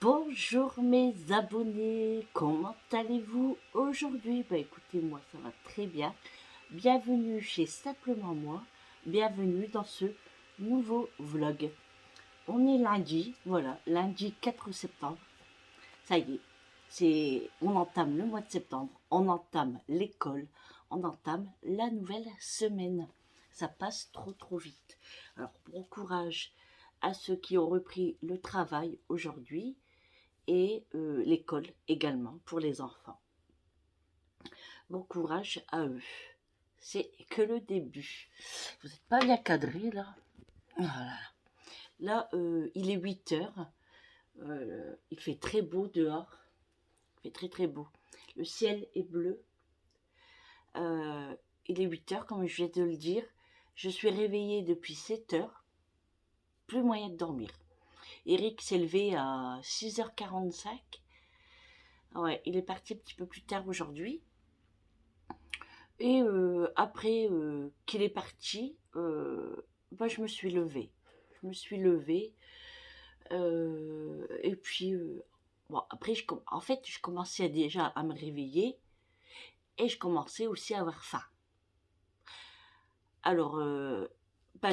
Bonjour mes abonnés, comment allez-vous aujourd'hui? Écoutez, moi ça va très bien. Bienvenue chez Simplement Moi, bienvenue dans ce nouveau vlog. On est lundi, voilà, lundi 4 septembre. Ça y est, on entame le mois de septembre, on entame l'école, on entame la nouvelle semaine. Ça passe trop vite. Alors bon courage à ceux qui ont repris le travail aujourd'hui et l'école également pour les enfants. Bon courage à eux. C'est que le début. Vous n'êtes pas bien cadré là. Voilà. Là, il est 8 heures. Il fait très beau dehors. Il fait très beau. Le ciel est bleu. Il est 8 heures, comme je viens de le dire. Je suis réveillée depuis 7 heures. Plus moyen de dormir. Eric s'est levé à 6h45. Ouais, il est parti un petit peu plus tard aujourd'hui. Et après qu'il est parti, je me suis levée. Je me suis levée. Et puis, bon, après, en fait, je commençais déjà à me réveiller. Et je commençais aussi à avoir faim. Alors,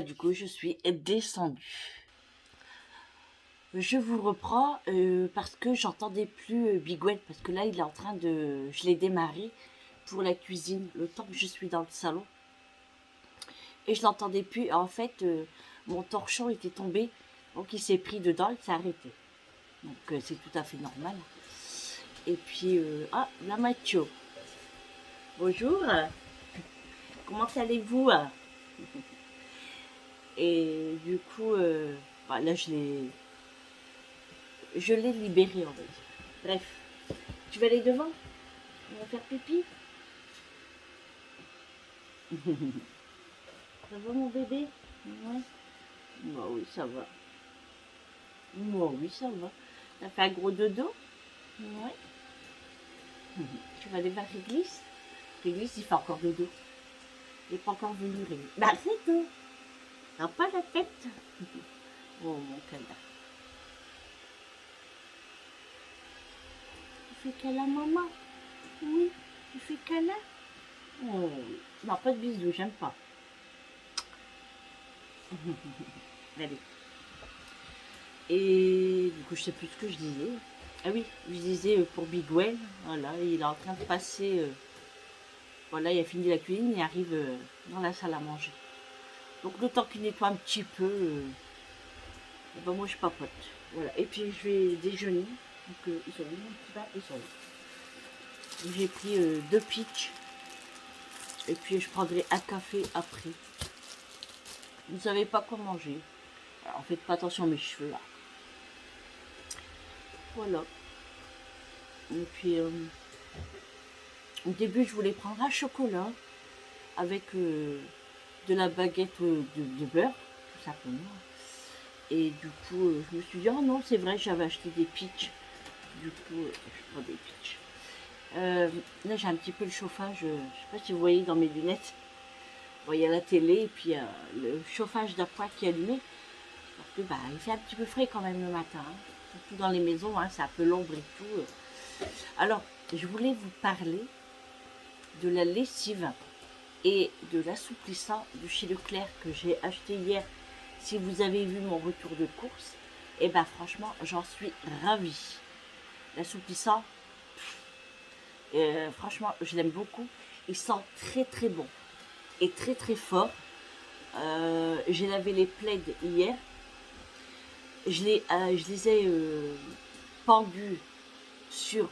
du coup, je suis descendue. Je vous reprends parce que j'entendais plus Bigwell. Parce que là, il est en train de... Je l'ai démarré pour la cuisine. Le temps que je suis dans le salon. Et je l'entendais plus. En fait, mon torchon était tombé, donc il s'est pris dedans, il s'est arrêté. Donc c'est tout à fait normal. Et puis, la Mathieu. Bonjour. Comment allez-vous? Et du coup, là je l'ai libéré, on va dire. Bref, tu vas aller devant? On va faire pipi. Ça va mon bébé? Ouais. Bah oui, ça va. Moi oui, ça va. T'as fait un gros dodo? Ouais. Tu vas aller voir Réglisse? Réglisse, il fait encore dodo. Il n'est pas encore venu Réglisse. Bah c'est tout. T'as pas la tête. Oh mon canard. Tu fais câlin maman? Oui. Tu fais câlin? Oh oui. Non, pas de bisous, j'aime pas. Allez. Et du coup, je sais plus ce que je disais. Ah oui, je disais pour Bigwell, voilà, il est en train de passer. Voilà, il a fini la cuisine, il arrive dans la salle à manger. Donc le temps qu'il nettoie un petit peu, moi je papote. Voilà. Et puis je vais déjeuner. Donc ils sont venus un petit peu, ils sont là. J'ai pris 2 pitchs. Et puis je prendrai un café après. Vous ne savez pas quoi manger. Alors faites pas attention à mes cheveux là. Voilà. Et puis au début je voulais prendre un chocolat avec de la baguette de beurre, tout simplement. Et du coup je me suis dit, oh non c'est vrai, j'avais acheté des pitchs. Du coup je prends des pitchs. Là j'ai un petit peu le chauffage, je sais pas si vous voyez dans mes lunettes. Bon, il y a la télé et puis le chauffage d'appoint qui est allumé. Parce que il fait un petit peu frais quand même le matin. Hein. Surtout dans les maisons, hein, c'est un peu l'ombre et tout. Alors, je voulais vous parler de la lessive et de l'assouplissant de chez Leclerc que j'ai acheté hier. Si vous avez vu mon retour de course, et franchement, j'en suis ravie. L'assouplissant, franchement, je l'aime beaucoup. Il sent très bon et très fort. J'ai lavé les plaids hier. Je les ai pendus sur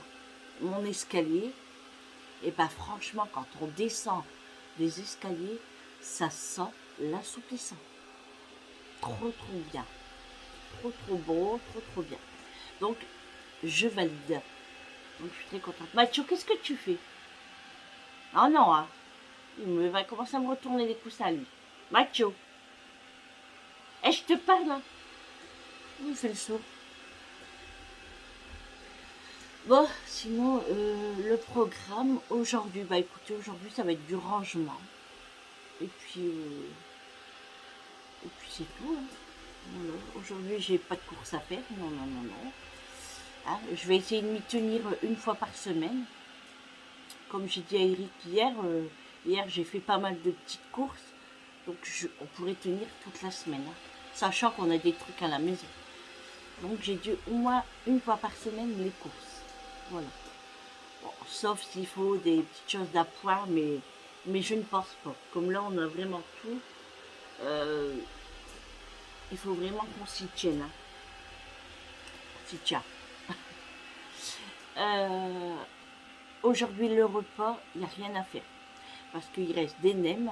mon escalier. Et franchement, quand on descend des escaliers, ça sent l'assouplissant. Trop bien. Trop beau, trop bien. Donc, je valide. Donc, je suis très contente. Mathieu, qu'est-ce que tu fais? Oh non, hein. Il va commencer à me retourner les coussins, lui. Mathieu. Eh, je te parle, hein. Il fait le saut. Bon, sinon, le programme aujourd'hui, écoutez, aujourd'hui, ça va être du rangement. Et puis c'est tout. Hein. Voilà. Aujourd'hui, j'ai pas de course à faire. Non. Hein. Je vais essayer de m'y tenir une fois par semaine. Comme j'ai dit à Eric hier j'ai fait pas mal de petites courses. Donc on pourrait tenir toute la semaine. Hein, sachant qu'on a des trucs à la maison. Donc j'ai dû au moins une fois par semaine les courses. Voilà. Bon, sauf s'il faut des petites choses d'appoint, mais je ne pense pas. Comme là on a vraiment tout. Il faut vraiment qu'on s'y tienne. Hein. S'y tient. Aujourd'hui, le repas, il n'y a rien à faire. Parce qu'il reste des nems,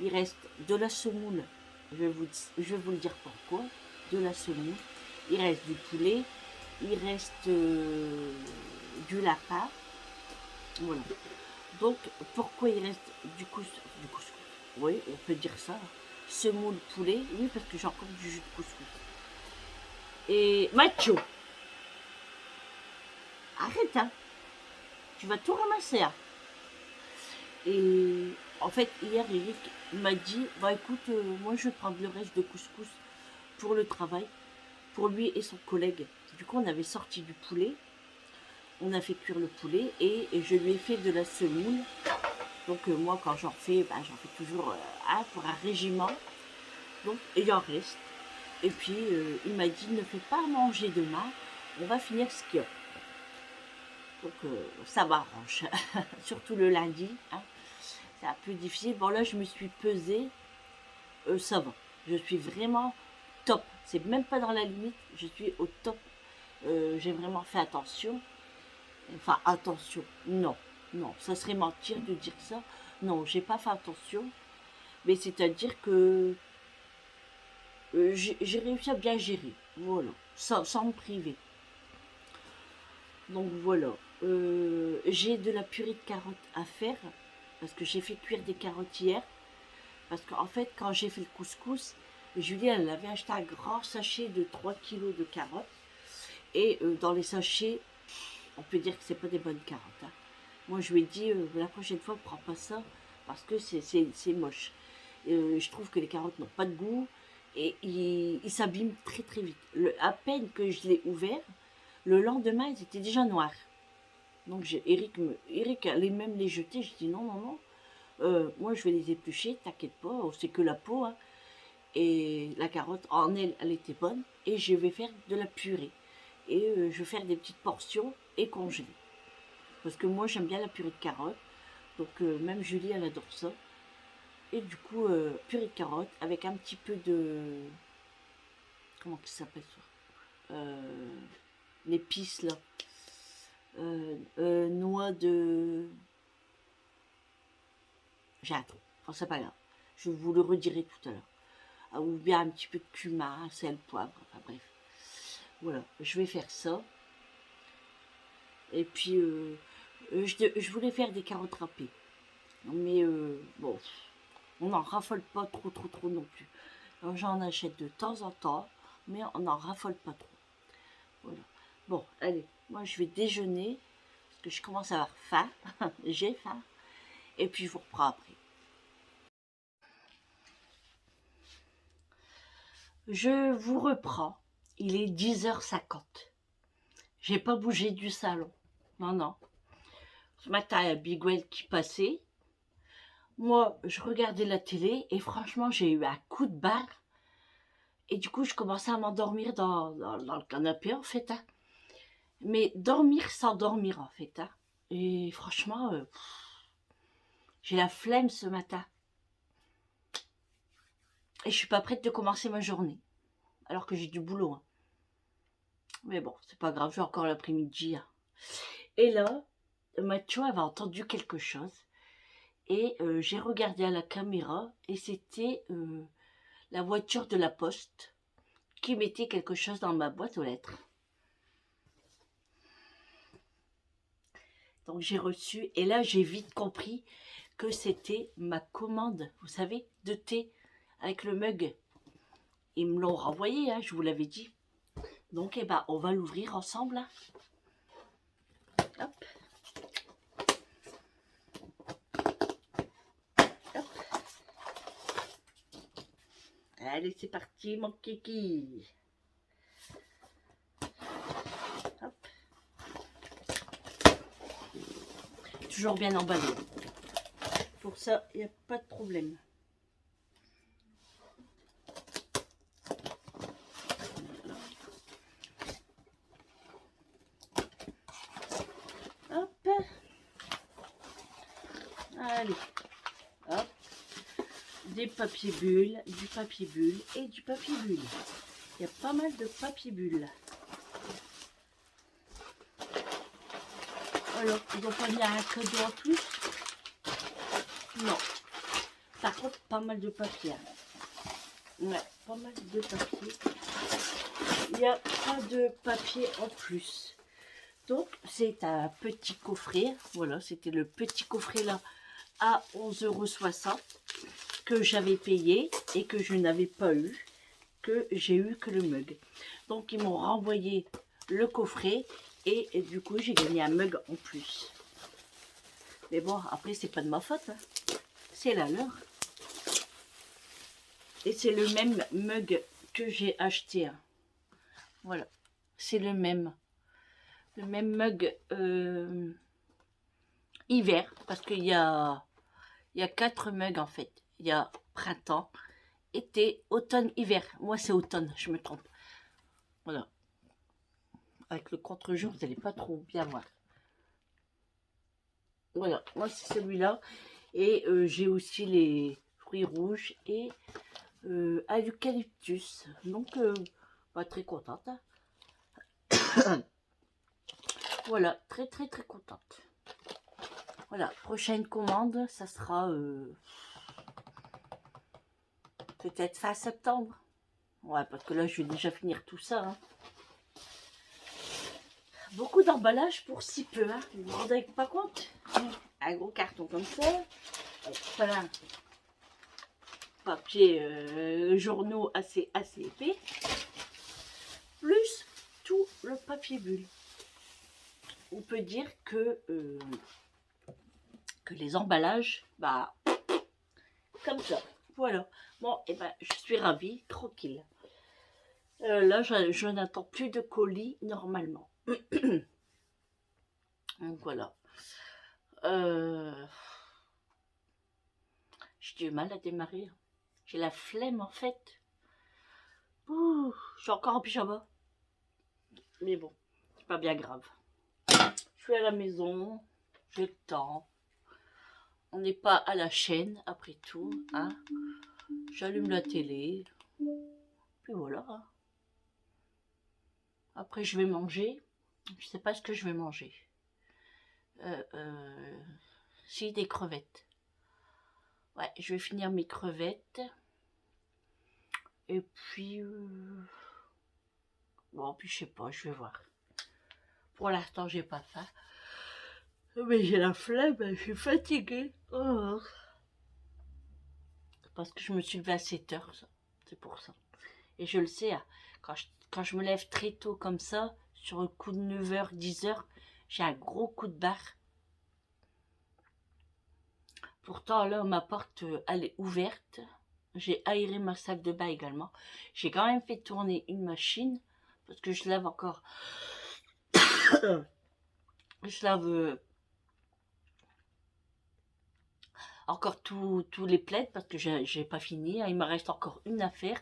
il reste de la semoule. Je vais vous le dire pourquoi. De la semoule. Il reste du poulet. Il reste du lapin. Voilà. Donc, pourquoi il reste du couscous? Oui, on peut dire ça. Semoule, poulet. Oui, parce que j'ai encore du jus de couscous. Et macho. Arrête, hein. Tu vas tout ramasser, hein. Et en fait, hier, Eric m'a dit, bah écoute, moi je vais prendre le reste de couscous pour le travail, pour lui et son collègue. Du coup, on avait sorti du poulet, on a fait cuire le poulet et je lui ai fait de la semoule. Donc moi, quand j'en fais, bah, j'en fais toujours un pour un régiment. Donc il en reste. Et puis, il m'a dit, ne fais pas manger demain, on va finir ce qu'il y a. Donc ça m'arrange, surtout le lundi, hein. C'est un peu difficile. Bon là je me suis pesée, ça va. Je suis vraiment top. C'est même pas dans la limite, je suis au top. J'ai vraiment fait attention. Enfin attention, non, non, ça serait mentir de dire ça. Non, j'ai pas fait attention. Mais c'est-à-dire que j'ai réussi à bien gérer. Voilà, sans me priver. Donc voilà. J'ai de la purée de carottes à faire parce que j'ai fait cuire des carottes hier. Parce qu'en fait, quand j'ai fait le couscous, Julie, elle avait acheté un grand sachet de 3 kilos de carottes. Et dans les sachets, on peut dire que c'est pas des bonnes carottes. Hein. Moi, je lui ai dit, la prochaine fois, prends pas ça parce que c'est moche. Je trouve que les carottes n'ont pas de goût et ils s'abîment très très vite. À peine que je l'ai ouvert, le lendemain, ils étaient déjà noirs. Donc Eric allait même les jeter. Je dis non, non, non. Moi, je vais les éplucher, t'inquiète pas, c'est que la peau. Hein. Et la carotte, en elle, elle était bonne. Et je vais faire de la purée. Et je vais faire des petites portions et congeler. Parce que moi, j'aime bien la purée de carotte. Donc, même Julie, elle adore ça. Et du coup, purée de carotte avec un petit peu de... Comment ça s'appelle ça l'épice, là. Noix de... J'ai un trou. Enfin, c'est pas grave. Je vous le redirai tout à l'heure. Ah, ou bien un petit peu de cumin, sel, poivre. Enfin bref. Voilà. Je vais faire ça. Et puis, je voulais faire des carottes râpées. Mais bon, on n'en raffole pas trop non plus. J'en achète de temps en temps, mais on n'en raffole pas trop. Voilà. Bon, allez, moi je vais déjeuner, parce que je commence à avoir faim. J'ai faim. Et puis je vous reprends après. Je vous reprends. Il est 10h50. J'ai pas bougé du salon. Non, non. Ce matin, il y a Big Well qui passait. Moi, je regardais la télé et franchement, j'ai eu un coup de barre. Et du coup, je commençais à m'endormir dans le canapé, en fait. Hein. Mais dormir sans dormir, en fait. Hein. Et franchement, j'ai la flemme ce matin. Et je suis pas prête de commencer ma journée. Alors que j'ai du boulot. Hein. Mais bon, c'est pas grave, j'ai encore l'après-midi. Hein. Et là, Mathieu avait entendu quelque chose. Et j'ai regardé à la caméra. Et c'était la voiture de la poste qui mettait quelque chose dans ma boîte aux lettres. Donc j'ai reçu. Et là, j'ai vite compris que c'était ma commande, vous savez, de thé avec le mug. Ils me l'ont renvoyé, hein, je vous l'avais dit. Donc, eh ben, on va l'ouvrir ensemble. Hein. Hop. Hop. Allez, c'est parti, mon kiki. toujours bien emballé. Pour ça, il n'y a pas de problème. Hop. Allez. Hop. Des papiers bulles, du papier bulle et du papier bulle. Il y a pas mal de papier bulle. Alors, ils n'ont pas mis un cadeau en plus? Non. Par contre, pas mal de papier. Ouais, pas mal de papier. Il n'y a pas de papier en plus. Donc, c'est un petit coffret. Voilà, c'était le petit coffret là à 11,60 € que j'avais payé et que je n'avais pas eu. Que j'ai eu que le mug. Donc, ils m'ont renvoyé le coffret et du coup, j'ai gagné un mug en plus. Mais bon, après, c'est pas de ma faute. Hein. C'est la leur. Et c'est le même mug que j'ai acheté. Hein. Voilà. C'est le même. Le même mug hiver. Parce qu'il y a 4 mugs en fait. Il y a printemps, été, automne, hiver. Moi, c'est automne, je me trompe. Voilà. Avec le contre-jour, vous n'allez pas trop bien voir. Voilà. Moi, c'est celui-là. Et j'ai aussi les fruits rouges et à l'eucalyptus. Donc, pas très contente. Hein. Voilà, très contente. Voilà, prochaine commande, ça sera peut-être fin septembre. Ouais, parce que là, je vais déjà finir tout ça. Hein. Beaucoup d'emballage pour si peu. Hein. Vous vous rendez pas compte? Un gros carton comme ça. Voilà. Papier journaux assez épais. Plus tout le papier bulle. On peut dire que les emballages, bah, comme ça. Voilà. Bon, et ben, je suis ravie, tranquille. Là, je n'attends plus de colis normalement. Donc voilà. J'ai du mal à démarrer. J'ai la flemme en fait. Ouh, je suis encore en pyjama. Mais bon, c'est pas bien grave. Je suis à la maison, j'ai le temps. On n'est pas à la chaîne après tout. Hein. J'allume la télé. Puis voilà. Hein. Après, je vais manger. Je sais pas ce que je vais manger. Si, des crevettes. Ouais, je vais finir mes crevettes. Et puis... bon, puis je sais pas, je vais voir. Pour l'instant, j'ai pas faim. Mais j'ai la flemme, je suis fatiguée. Oh. Parce que je me suis levée à 7 h, c'est pour ça. Et je le sais, hein, quand je me lève très tôt comme ça, sur le coup de 9 h, 10 h, j'ai un gros coup de barre. Pourtant, là, ma porte, elle est ouverte. J'ai aéré ma salle de bain également. J'ai quand même fait tourner une machine, parce que je lave encore... je lave... encore tous les plaids, parce que j'ai pas fini. Il me reste encore une affaire.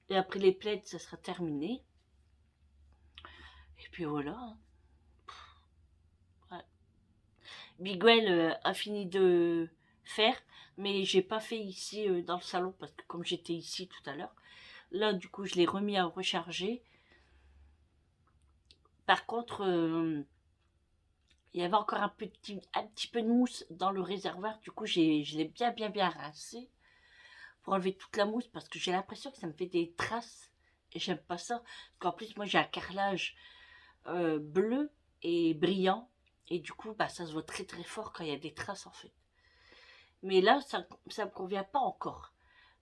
Et après les plaids, ça sera terminé. Et puis voilà. Ouais. Biguel a fini de faire, mais j'ai pas fait ici dans le salon, parce que comme j'étais ici tout à l'heure, là du coup je l'ai remis à recharger. Par contre, il y avait encore un petit peu de mousse dans le réservoir, du coup je l'ai bien rincé pour enlever toute la mousse, parce que j'ai l'impression que ça me fait des traces et j'aime pas ça, parce qu'en plus moi j'ai un carrelage bleu et brillant, et du coup bah, ça se voit très fort quand il y a des traces en fait. Mais là ça me convient pas encore,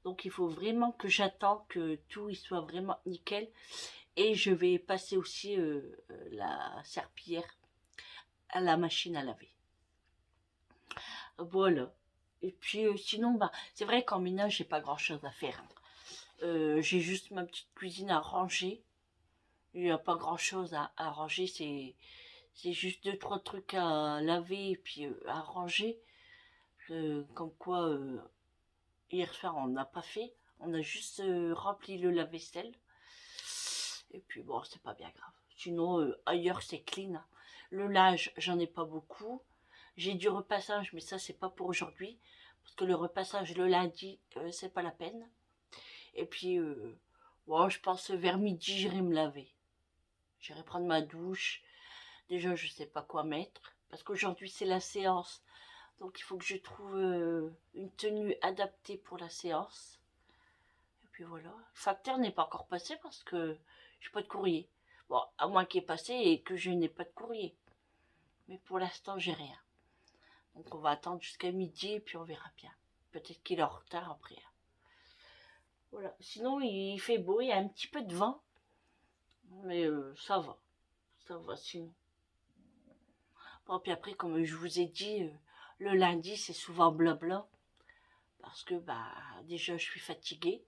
donc il faut vraiment que j'attends que tout il soit vraiment nickel. Et je vais passer aussi la serpillière à la machine à laver. Voilà. Et puis sinon, bah, c'est vrai qu'en ménage, j'ai pas grand chose à faire. Hein. J'ai juste ma petite cuisine à ranger. Il n'y a pas grand chose à ranger. C'est juste deux, trois trucs à laver et puis à ranger. Comme quoi, hier soir, on n'a pas fait. On a juste rempli le lave-vaisselle. Et puis bon, c'est pas bien grave. Sinon, ailleurs, c'est clean, hein. Le linge, j'en ai pas beaucoup. J'ai du repassage, mais ça, c'est pas pour aujourd'hui. Parce que le repassage le lundi, c'est pas la peine. Et puis, bon, je pense vers midi, j'irai me laver. J'irai prendre ma douche. Déjà, je sais pas quoi mettre. Parce qu'aujourd'hui, c'est la séance. Donc, il faut que je trouve une tenue adaptée pour la séance. Et puis voilà. Le facteur n'est pas encore passé parce que j'ai pas de courrier. Bon, à moins qu'il est passé et que je n'ai pas de courrier. Mais pour l'instant, j'ai rien. Donc, on va attendre jusqu'à midi et puis on verra bien. Peut-être qu'il est en retard après. Voilà. Sinon, il fait beau, il y a un petit peu de vent. Mais ça va. Ça va sinon. Bon, puis après, comme je vous ai dit, le lundi, c'est souvent blabla. Parce que, bah, déjà, je suis fatiguée.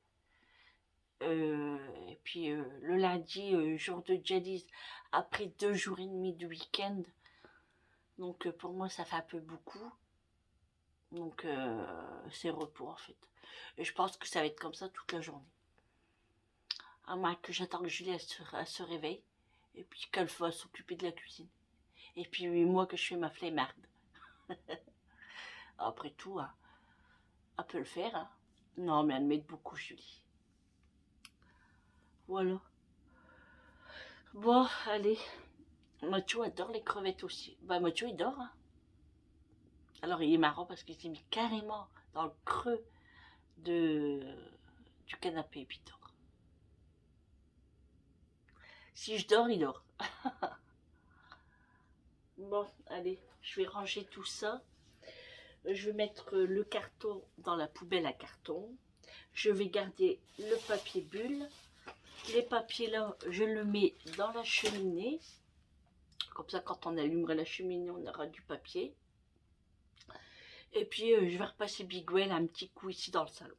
Et puis, le lundi, jour de dialyse, après 2 jours et demi de week-end. Donc, pour moi, ça fait un peu beaucoup. Donc, c'est repos, en fait. Et je pense que ça va être comme ça toute la journée. À moins que j'attends que Julie elle se réveille. Et puis qu'elle va s'occuper de la cuisine. Et puis, moi, que je fais ma flemmarde. Après tout, hein, elle peut le faire. Hein. Non, mais elle m'aide beaucoup, Julie. Voilà. Bon, allez. Mathieu adore les crevettes aussi. Bah, Mathieu, il dort. Hein. Alors, il est marrant parce qu'il s'est mis carrément dans le creux du canapé et puis il dort. Si je dors, il dort. Bon, allez, je vais ranger tout ça. Je vais mettre le carton dans la poubelle à carton. Je vais garder le papier bulle. Les papiers là, je le mets dans la cheminée. Comme ça, quand on allumera la cheminée, on aura du papier. Et puis, je vais repasser Big Well un petit coup ici dans le salon.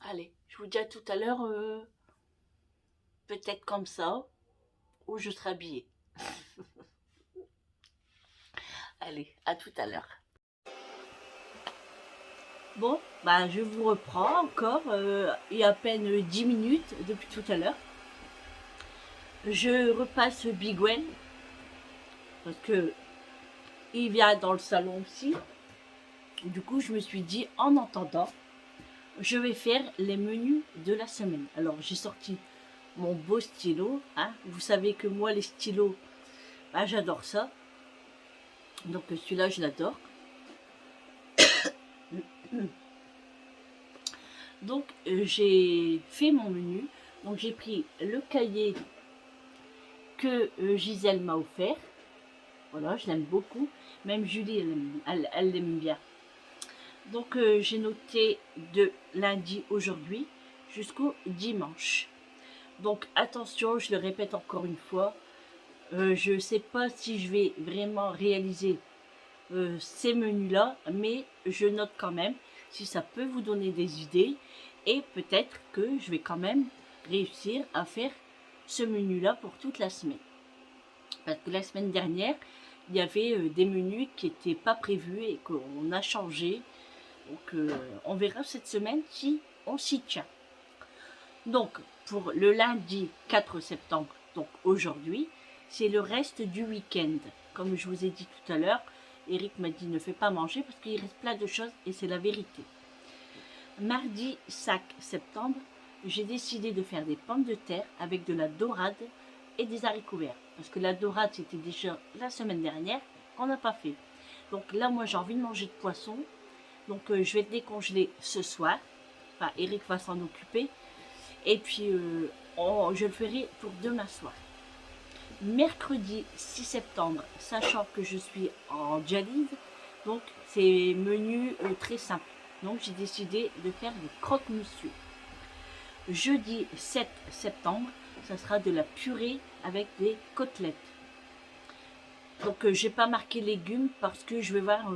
Allez, je vous dis à tout à l'heure, peut-être comme ça, ou je serai habillée. Allez, à tout à l'heure. Bon, bah je vous reprends encore, il y a à peine 10 minutes depuis tout à l'heure. Je repasse Big Well, parce que il vient dans le salon aussi. Du coup, je me suis dit, en attendant, je vais faire les menus de la semaine. Alors, j'ai sorti mon beau stylo. Hein. Vous savez que moi, les stylos, bah, j'adore ça. Donc, celui-là, je l'adore. Donc, j'ai fait mon menu. Donc, j'ai pris le cahier que Gisèle m'a offert. Voilà, je l'aime beaucoup. Même Julie, elle l'aime bien. Donc, j'ai noté de lundi aujourd'hui jusqu'au dimanche. Donc, attention, je le répète encore une fois. Je ne sais pas si je vais vraiment réaliser ces menus-là, mais je note quand même si ça peut vous donner des idées. Et peut-être que je vais quand même réussir à faire ce menu-là pour toute la semaine. Parce que la semaine dernière, il y avait des menus qui n'étaient pas prévus et qu'on a changé. Donc, on verra cette semaine si on s'y tient. Donc, pour le lundi 4 septembre, donc aujourd'hui, c'est le reste du week-end. Comme je vous ai dit tout à l'heure, Eric m'a dit ne fais pas manger parce qu'il reste plein de choses et c'est la vérité. Mardi 5 septembre, j'ai décidé de faire des pommes de terre avec de la dorade et des haricots verts. Parce que la dorade, c'était déjà la semaine dernière qu'on n'a pas fait. Donc là, moi, j'ai envie de manger de poisson. Donc, je vais décongeler ce soir. Enfin, Eric va s'en occuper. Et puis, je le ferai pour demain soir. Mercredi 6 septembre, sachant que je suis en dialyse, donc c'est menu très simple. Donc, j'ai décidé de faire des croque-monsieur. Jeudi 7 septembre, ça sera de la purée avec des côtelettes. Donc, j'ai pas marqué légumes parce que je vais voir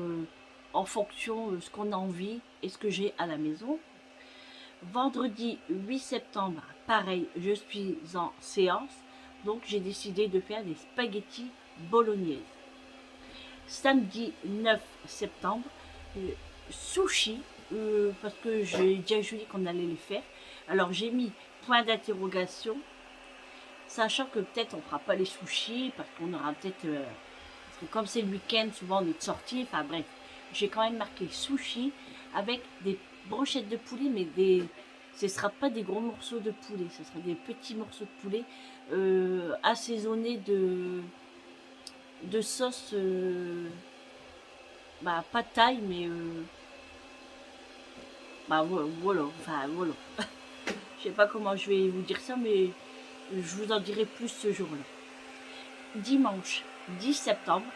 en fonction ce qu'on a envie et ce que j'ai à la maison. Vendredi 8 septembre, pareil, je suis en séance, donc j'ai décidé de faire des spaghettis bolognaise. Samedi 9 septembre, sushi, parce que j'ai déjà dit qu'on allait les faire. Alors j'ai mis point d'interrogation, sachant que peut-être on fera pas les sushis, parce qu'on aura peut-être... parce que comme c'est le week-end, souvent on est de sortie, enfin bref. J'ai quand même marqué sushi avec des brochettes de poulet, mais ce ne sera pas des gros morceaux de poulet, ce sera des petits morceaux de poulet assaisonnés de sauce, pas taille, mais voilà, enfin voilà. Je sais pas comment je vais vous dire ça, mais je vous en dirai plus ce jour-là. Dimanche 10 septembre,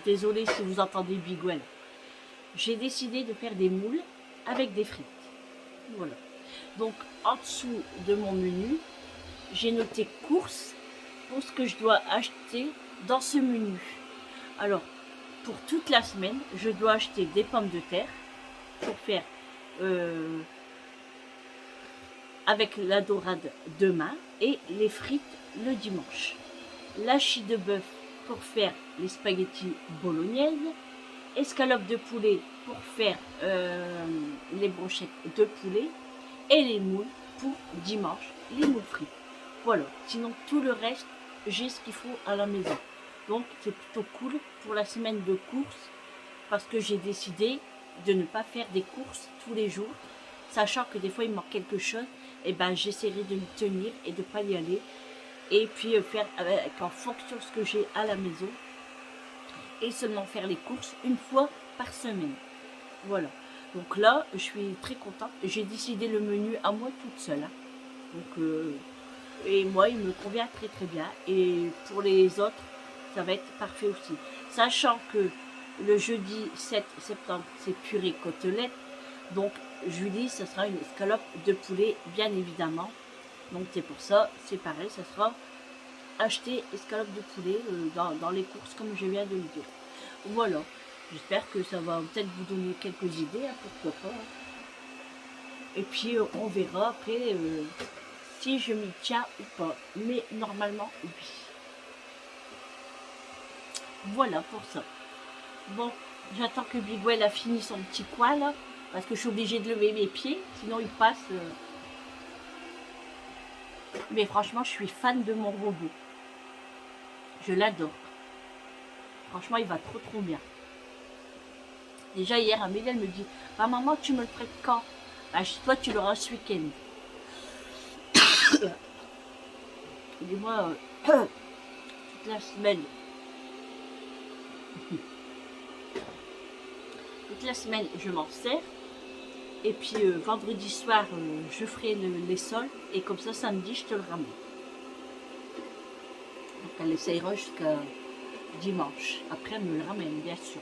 désolé si vous entendez Bigwell, j'ai décidé de faire des moules avec des frites. Voilà. Donc en dessous de mon menu, j'ai noté courses pour ce que je dois acheter dans ce menu. Alors, pour toute la semaine, je dois acheter des pommes de terre pour faire avec la dorade demain et les frites le dimanche. L'hachis de bœuf pour faire les spaghettis bolognaises, escalope de poulet pour faire les brochettes de poulet et les moules pour dimanche, les moules frites. Voilà, sinon tout le reste, j'ai ce qu'il faut à la maison. Donc c'est plutôt cool pour la semaine de courses parce que j'ai décidé de ne pas faire des courses tous les jours, sachant que des fois il me manque quelque chose, et ben j'essaierai de m'y tenir et de ne pas y aller et puis faire avec, en fonction de ce que j'ai à la maison et seulement faire les courses une fois par semaine. Voilà. Donc là, je suis très contente. J'ai décidé le menu à moi toute seule. Hein. Donc, et moi, il me convient très très bien. Et pour les autres, ça va être parfait aussi. Sachant que le jeudi 7 septembre, c'est purée côtelette. Donc, jeudi, ce sera une escalope de poulet, bien évidemment. Donc, c'est pour ça, c'est pareil, ça sera acheter escalope de poulet dans les courses, comme je viens de le dire. Voilà. J'espère que ça va peut-être vous donner quelques idées, hein, pourquoi pas. Et puis on verra après si je m'y tiens ou pas. Mais normalement, oui. Voilà pour ça. Bon, j'attends que Bigwell a fini son petit coin là, parce que je suis obligée de lever mes pieds, sinon il passe. Mais franchement, je suis fan de mon robot. Je l'adore. Franchement, il va trop trop bien. Déjà hier, Amélie, elle me dit, bah, maman, tu me le prêtes quand? Bah, toi, tu l'auras ce week-end. Dis-moi, toute la semaine. Toute la semaine, je m'en sers. Et puis, vendredi soir, je ferai les sols. Et comme ça, samedi, je te le ramène. Donc, elle essayera jusqu'à dimanche. Après, elle me le ramène, bien sûr.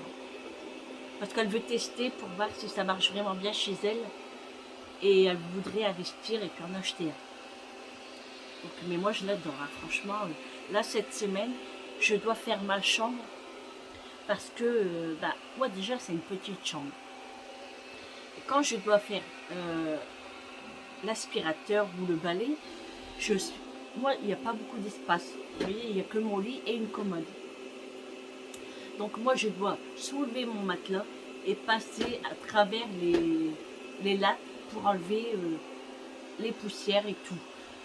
Parce qu'elle veut tester pour voir si ça marche vraiment bien chez elle. Et elle voudrait investir et puis en acheter un. Donc, mais moi, je l'adore. Hein. Franchement, là, cette semaine, je dois faire ma chambre. Parce que, moi, déjà, c'est une petite chambre. Et quand je dois faire l'aspirateur ou le balai, moi, il n'y a pas beaucoup d'espace. Vous voyez, il n'y a que mon lit et une commode. Donc moi, je dois soulever mon matelas et passer à travers les lattes pour enlever les poussières et tout.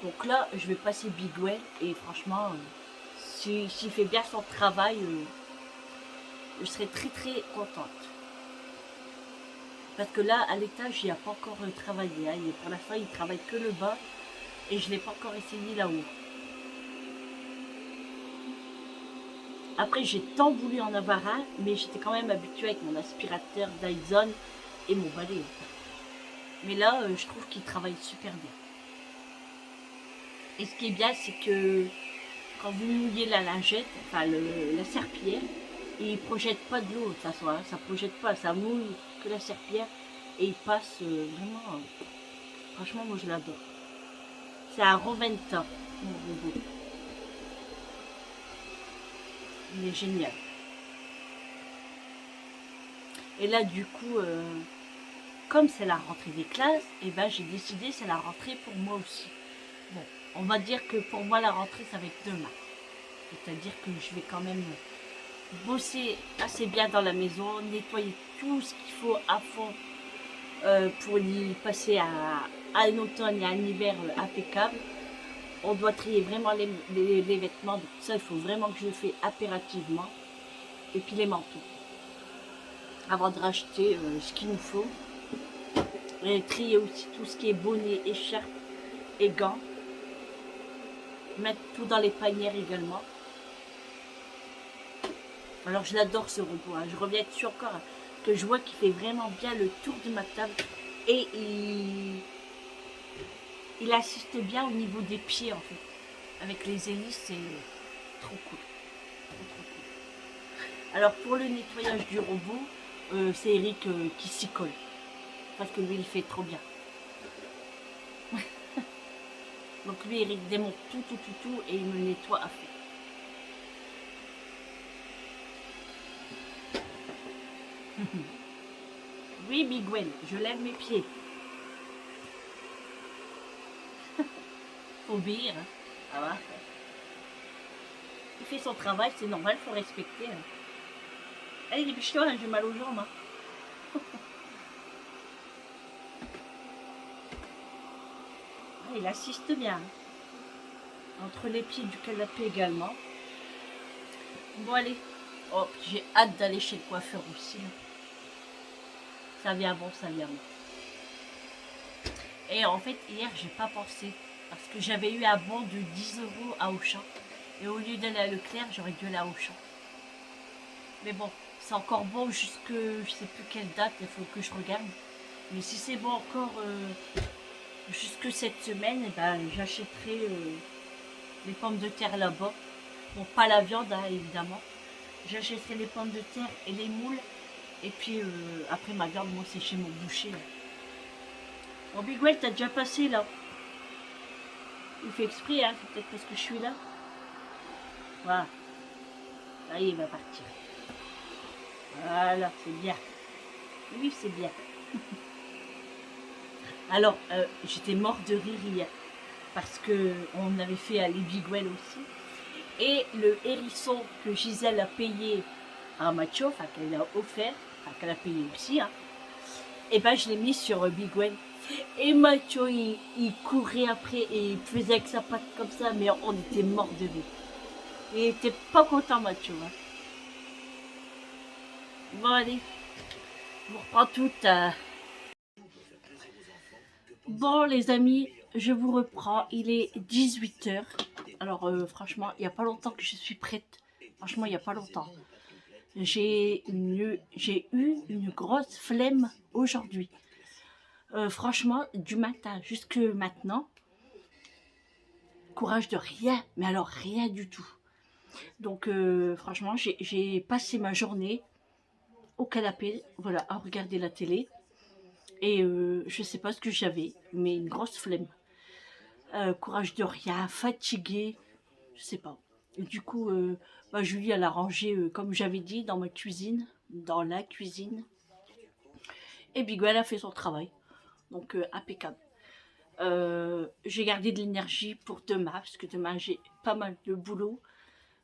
Donc là, je vais passer Bigwell et franchement, s'il fait bien son travail, je serai très très contente. Parce que là, à l'étage, il n'y a pas encore travaillé. Hein. Pour l'instant, il travaille que le bas et je ne l'ai pas encore essayé là-haut. Après, j'ai tant voulu en avoir un, mais j'étais quand même habituée avec mon aspirateur Dyson et mon balai. Mais là, je trouve qu'il travaille super bien. Et ce qui est bien, c'est que quand vous mouillez la lingette, enfin la serpillière, il ne projette pas de l'eau de toute façon. Hein, ça ne projette pas, ça mouille que la serpillière et il passe vraiment. Franchement, moi je l'adore. C'est un Roventa, mon robot. Il est génial. Et là, du coup, comme c'est la rentrée des classes, et ben j'ai décidé c'est la rentrée pour moi aussi. Bon, on va dire que pour moi la rentrée ça va être demain. C'est-à-dire que je vais quand même bosser assez bien dans la maison, nettoyer tout ce qu'il faut à fond pour y passer à un automne et à un hiver impeccable. On doit trier vraiment les vêtements, donc ça il faut vraiment que je le fais impérativement. Et puis les manteaux, avant de racheter ce qu'il nous faut. Et trier aussi tout ce qui est bonnet, écharpe et gants. Mettre tout dans les panières également. Alors je l'adore ce robot, hein. Je reviens dessus encore, hein, que je vois qu'il fait vraiment bien le tour de ma table. Et il assiste bien au niveau des pieds en fait. Avec les hélices, c'est trop cool. Trop cool. Alors pour le nettoyage du robot, c'est Eric qui s'y colle. Parce que lui il fait trop bien. Donc lui Eric démonte tout et il me nettoie à fond. Oui, Big Gwen, je lève mes pieds. Faut obéir, hein. Ah va. Il fait son travail, c'est normal, faut respecter. Hein. Allez, dépêche-toi, hein, j'ai mal aux jambes. Hein. Il assiste bien. Hein. Entre les pieds du canapé également. Bon, allez. Oh, j'ai hâte d'aller chez le coiffeur aussi. Hein. Ça vient bon, ça vient bon. Et en fait, hier, j'ai pas pensé. Parce que j'avais eu un bon de 10 € à Auchan. Et au lieu d'aller à Leclerc, j'aurais dû aller à Auchan. Mais bon, c'est encore bon jusque je sais plus quelle date, il faut que je regarde. Mais si c'est bon encore jusque cette semaine, eh ben, j'achèterai les pommes de terre là-bas. Bon, pas la viande, hein, évidemment. J'achèterai les pommes de terre et les moules. Et puis après ma viande, moi c'est chez mon boucher. Là. Bon, Big Well, t'as déjà passé là. Il fait exprès, hein, c'est peut-être parce que je suis là. Voilà. Là, il va partir. Voilà, c'est bien. Oui, c'est bien. Alors, j'étais mort de rire hier. Parce que on avait fait à les Big Well aussi. Et le hérisson que Gisèle a payé à Macho, enfin qu'elle a offert, enfin qu'elle a payé aussi, hein, et ben je l'ai mis sur Big Well. Et Macho, il courait après et il faisait avec sa patte comme ça, mais on était mort de rire. Il était pas content, Macho. Hein. Bon, allez, je vous reprends tout. Bon, les amis, je vous reprends. Il est 18 h. Alors, franchement, il n'y a pas longtemps que je suis prête. Franchement, il n'y a pas longtemps. J'ai eu une grosse flemme aujourd'hui. Franchement, du matin jusque maintenant, courage de rien, mais alors rien du tout. Donc, franchement, j'ai passé ma journée au canapé, voilà, à regarder la télé. Et je sais pas ce que j'avais, mais une grosse flemme. Courage de rien, fatiguée, je sais pas. Et du coup, Julie, elle a rangé, comme j'avais dit, dans ma cuisine, dans la cuisine. Et Bigo, elle a fait son travail. Donc, impeccable. J'ai gardé de l'énergie pour demain, parce que demain, j'ai pas mal de boulot.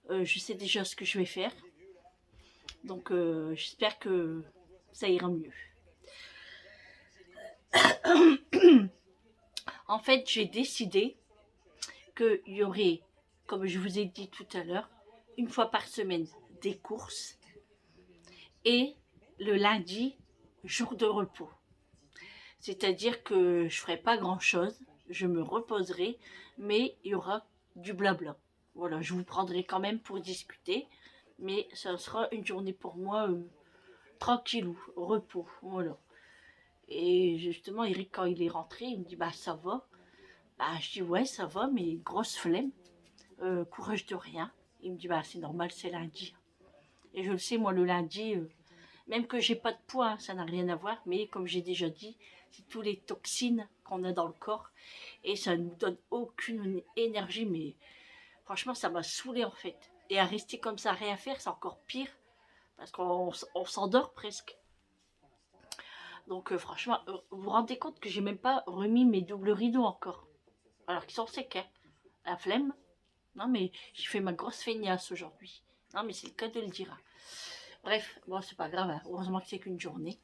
Je sais déjà ce que je vais faire. Donc, j'espère que ça ira mieux. En fait, j'ai décidé qu'il y aurait, comme je vous ai dit tout à l'heure, une fois par semaine, des courses. Et le lundi, jour de repos. C'est-à-dire que je ne ferai pas grand-chose, je me reposerai, mais il y aura du blabla. Voilà, je vous prendrai quand même pour discuter, mais ça sera une journée pour moi tranquillou, repos, voilà. Et justement, Eric, quand il est rentré, il me dit, bah ça va. Bah je dis, ouais, ça va, mais grosse flemme, courage de rien. Il me dit, bah c'est normal, c'est lundi. Et je le sais, moi, le lundi, même que j'ai pas de poids, hein, ça n'a rien à voir, mais comme j'ai déjà dit, c'est tous les toxines qu'on a dans le corps et ça ne nous donne aucune énergie, mais franchement, ça m'a saoulé en fait. Et à rester comme ça, rien faire, c'est encore pire parce qu'on s'endort presque. Donc franchement, vous vous rendez compte que j'ai même pas remis mes doubles rideaux encore, alors qu'ils sont secs, hein. La flemme. Non, mais j'ai fait ma grosse feignasse aujourd'hui. Non, mais c'est le cas de le dire. Bref, bon, c'est pas grave. Hein. Heureusement que c'est qu'une journée.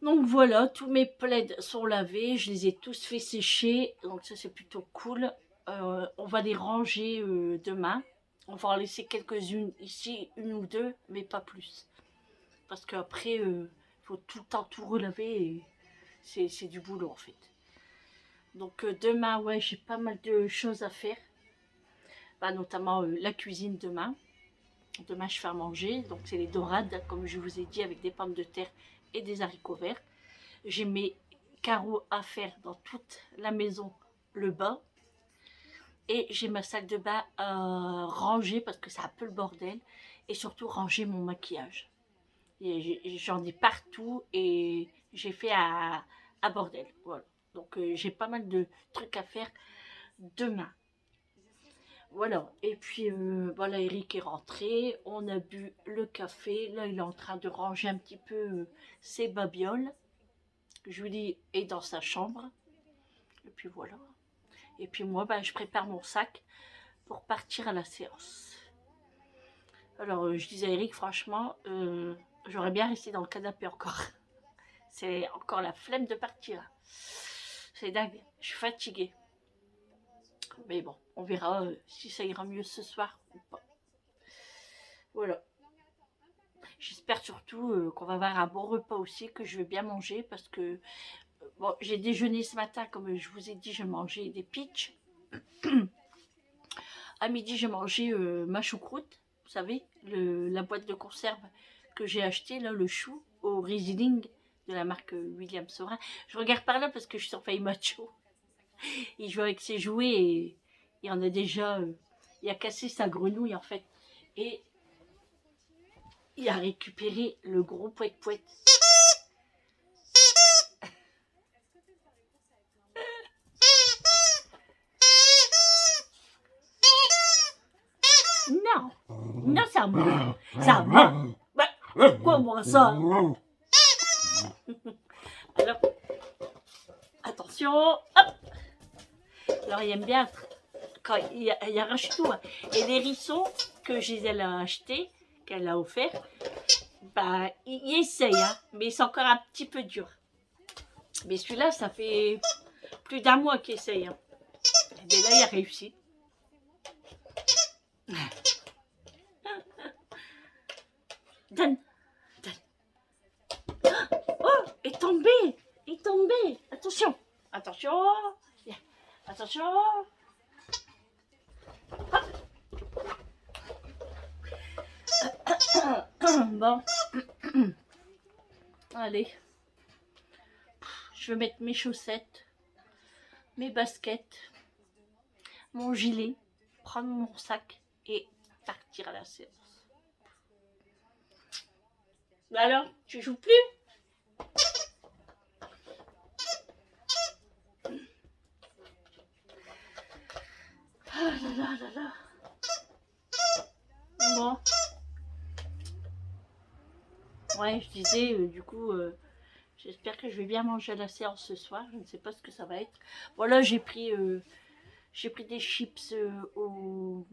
Donc voilà, tous mes plaids sont lavés. Je les ai tous fait sécher. Donc ça, c'est plutôt cool. On va les ranger demain. On va en laisser quelques-unes ici, une ou deux, mais pas plus. Parce qu'après, il faut tout le temps tout relaver et c'est du boulot en fait. Donc demain, ouais, j'ai pas mal de choses à faire. Bah, notamment la cuisine demain. Demain, je fais à manger. Donc c'est les dorades, comme je vous ai dit, avec des pommes de terre et des haricots verts. J'ai mes carreaux à faire dans toute la maison, le bas. Et j'ai ma salle de bain à ranger parce que c'est un peu le bordel. Et surtout ranger mon maquillage. J'en ai partout et j'ai fait à bordel. Voilà. Donc j'ai pas mal de trucs à faire demain. Voilà. Et puis voilà, Eric est rentré. On a bu le café. Là, il est en train de ranger un petit peu ses babioles. Julie est dans sa chambre. Et puis voilà. Et puis moi, ben, je prépare mon sac pour partir à la séance. Alors, je disais à Eric, franchement, j'aurais bien resté dans le canapé encore. C'est encore la flemme de partir. C'est dingue, je suis fatiguée. Mais bon, on verra si ça ira mieux ce soir ou pas. Voilà. J'espère surtout qu'on va avoir un bon repas aussi, que je vais bien manger parce que bon, j'ai déjeuné ce matin, comme je vous ai dit, je mangeais des peach. À midi, j'ai mangé ma choucroute, vous savez, la boîte de conserve que j'ai acheté, là, le chou au Riesling de la marque William Saurin. Je regarde par là parce que je suis sur Feuille Macho. Il joue avec ses jouets et il en a déjà... il a cassé sa grenouille, en fait. Et il a récupéré le gros pouet-pouet. Non, non, c'est à moi. C'est à moi. Bah, quoi, moi, ça? Alors, attention, hop. Alors, il aime bien quand il arrache tout. Hein. Et les hérissons que Gisèle a achetés, qu'elle a offert, bah, il essaye, hein, mais c'est encore un petit peu dur. Mais celui-là, ça fait plus d'un mois qu'il essaye. Hein. Et là, il a réussi. Dan, Dan. Oh, il est tombé. Il est tombé. Attention. Attention. Attention. Bon. Allez. Je vais mettre mes chaussettes, mes baskets, mon gilet, prendre mon sac et partir à la séance. Alors, tu joues plus? Ah là là là là. Bon. Ouais, je disais, du coup, j'espère que je vais bien manger à la séance ce soir. Je ne sais pas ce que ça va être. Voilà, j'ai pris des chips au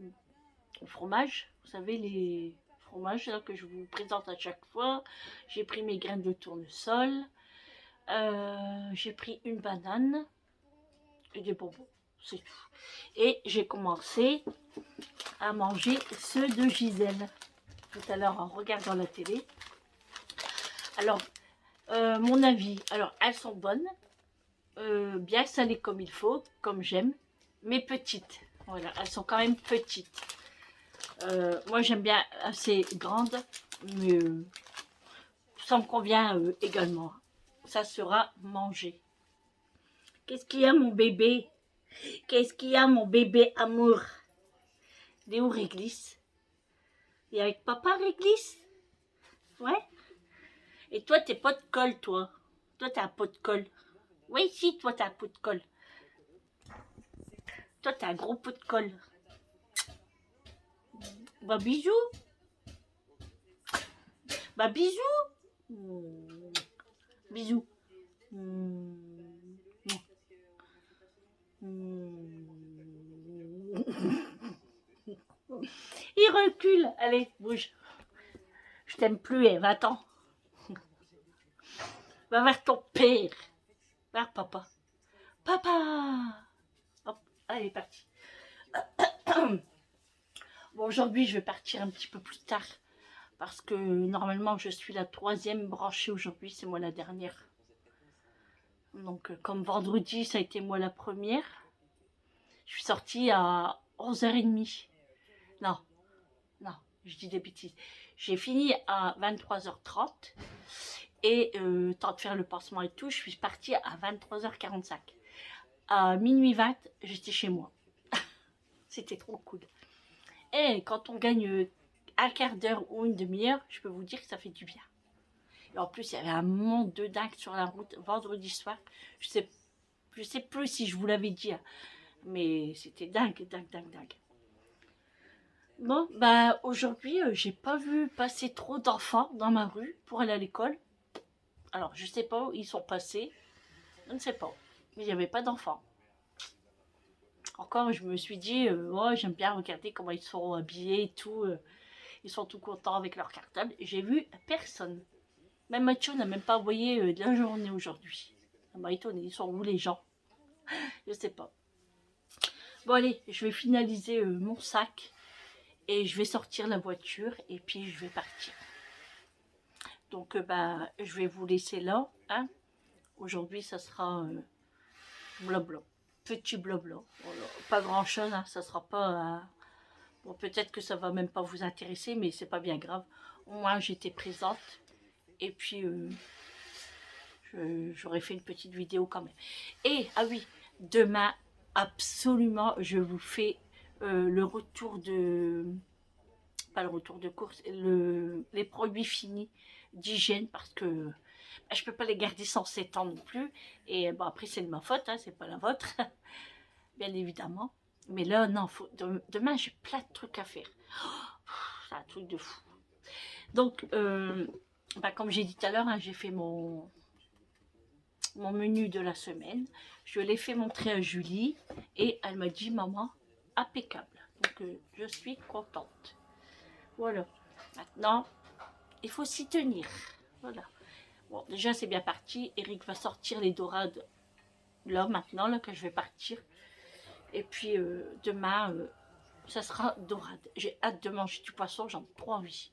fromage. Vous savez, les fromages là, que je vous présente à chaque fois. J'ai pris mes graines de tournesol. J'ai pris une banane et des bonbons. C'est tout. Et j'ai commencé à manger ceux de Gisèle. Tout à l'heure en regardant la télé. Alors, mon avis, alors elles sont bonnes, bien salées comme il faut, comme j'aime, mais petites. Voilà, elles sont quand même petites. Moi j'aime bien assez grandes, mais ça me convient également. Ça sera mangé. Qu'est-ce qu'il y a mon bébé? Qu'est-ce qu'il y a mon bébé amour? Il est où Réglisse? Il est avec papa Réglisse? Ouais. Et toi t'es pas de colle toi? Toi t'as un pot de colle? Oui, si, toi, t'as un pot de colle. Toi, t'as un gros pot de colle. Bah, bisous. Bah, bisous. Bisous. recule. Allez, bouge. Je t'aime plus, va-t'en. Va vers ton père. Vers papa. Papa. Hop, allez, parti. Bon, aujourd'hui, je vais partir un petit peu plus tard. Parce que normalement, je suis la 3e branchée aujourd'hui. C'est moi la dernière. Donc, comme vendredi, ça a été moi la première. Je suis sortie à 11h30. Non, non, je dis des bêtises. J'ai fini à 23h30. Et temps de faire le pansement et tout, je suis partie à 23h45. À minuit 20, j'étais chez moi. C'était trop cool. Et quand on gagne un quart d'heure ou une demi-heure, je peux vous dire que ça fait du bien. Et en plus, il y avait un monde de dingue sur la route vendredi soir. Je sais plus si je vous l'avais dit, hein, mais c'était dingue, dingue, dingue, dingue. Bon, bah aujourd'hui, j'ai pas vu passer trop d'enfants dans ma rue pour aller à l'école. Alors, je sais pas où ils sont passés. Je ne sais pas. Mais il n'y avait pas d'enfants. Encore, je me suis dit, oh, j'aime bien regarder comment ils sont habillés et tout. Ils sont tout contents avec leur cartable. J'ai vu personne. Même Mathieu n'a même pas envoyé de la journée aujourd'hui. Ça m'a étonné. Ils sont où les gens? Je sais pas. Bon, allez, je vais finaliser mon sac. Et je vais sortir la voiture. Et puis, je vais partir. Donc, bah, je vais vous laisser là. Hein. Aujourd'hui, ça sera blabla. Petit blabla. Voilà. Pas grand chose, hein. Ça sera pas. Bon, peut-être que ça va même pas vous intéresser, mais c'est pas bien grave. Au moins, j'étais présente. Et puis, j'aurais fait une petite vidéo quand même. Et, ah oui, demain, absolument, je vous fais le retour de... Pas le retour de course, les produits finis d'hygiène parce que bah, je peux pas les garder sans 7 ans non plus. Et bon, après, c'est de ma faute, hein, c'est pas la vôtre, bien évidemment. Mais là, non, demain, j'ai plein de trucs à faire. C'est un truc de fou. Donc, bah, comme j'ai dit tout à l'heure, hein, j'ai fait mon menu de la semaine. Je l'ai fait montrer à Julie et elle m'a dit, maman, impeccable. Donc, je suis contente. Voilà. Maintenant, il faut s'y tenir. Voilà. Bon, déjà, c'est bien parti. Eric va sortir les dorades là, maintenant, là, que je vais partir. Et puis, demain, ça sera dorade. J'ai hâte de manger du poisson, j'en ai trop envie.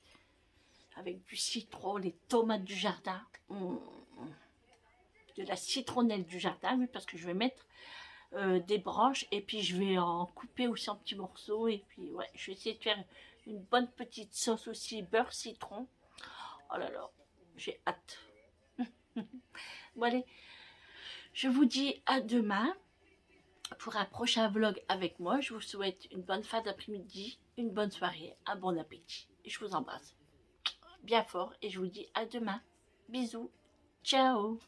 Avec du citron, les tomates du jardin. De la citronnelle du jardin, oui, parce que je vais mettre des branches et puis je vais en couper aussi en petits morceaux. Et puis, ouais, je vais essayer de faire une bonne petite sauce aussi, beurre citron. Oh là là, j'ai hâte. Bon, allez, je vous dis à demain pour un prochain vlog avec moi. Je vous souhaite une bonne fin d'après-midi, une bonne soirée, un bon appétit. Je vous embrasse bien fort et je vous dis à demain. Bisous, ciao.